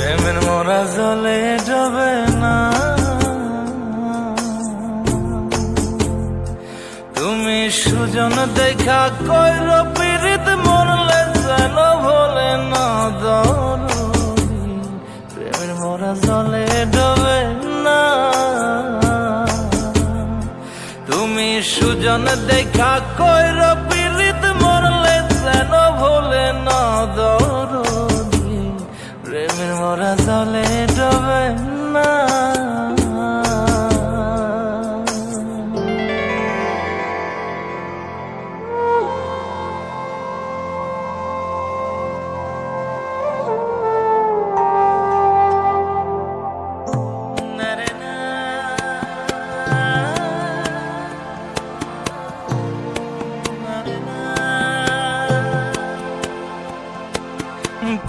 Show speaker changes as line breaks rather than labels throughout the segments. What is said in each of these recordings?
প্রেমের মোরা জলে ডবে না। তুমি সুজন দেখা কইর পীড়িত মরলে যেন ভোলে না দরদি। প্রেমের মোরা জলে ডবে না। তুমি সুজন দেখা কইর পীড়িত মরলে যেন ভোলে না দরদি। প্রেমের মোরা জলে ডবে না।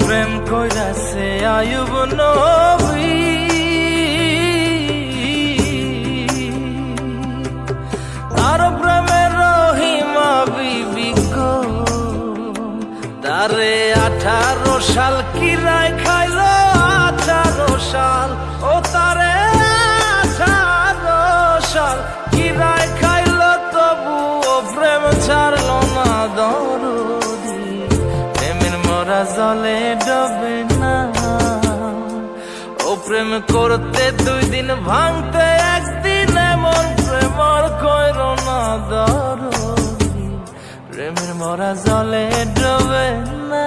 প্রেম কইরাছে আয়ুব নবী, তার প্রেমের রহিমা বিবি গো। তারে 18 সাল কিরায় খাইল 18 সাল। ও তারে 18 সাল কিরায় খাইল তবু ও প্রেম ছাড়ল না দরদি। প্রেমের মোরা জলে ডবে না। ও প্রেম করতে 2 দিন ভাঙতে 1 দিন এমন প্রেম আর কইর না দরদি। প্রেমের মোরা জলে ডবে না।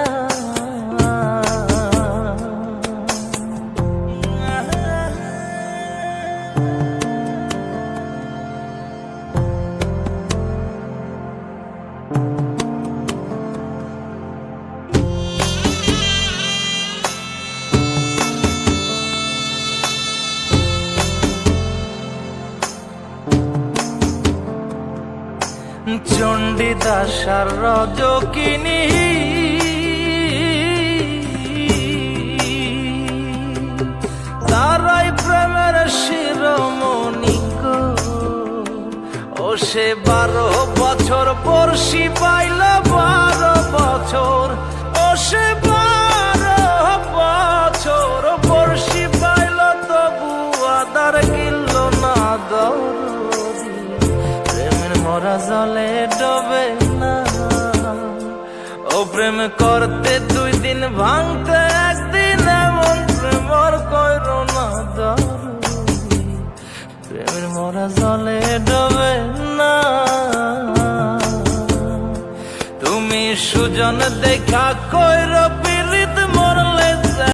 চণ্ডীদাস আর রজকিনী তারাই প্রেমের শিরোমণি গো। ও সে 12 বছর বর্ষি পাইল 12 বছর। ও সে 12 বছর বর্ষি পাইল তবু আদার গিল না দরদি। প্রেমের মোরা জলে ডবে না। ও প্রেম করতে 2 দিন ভাঙতে 1 দিন এমন প্রেম আর কইর না দরদি। প্রেমের মোরা জলে ডবে না। তুমি সুজন দেখা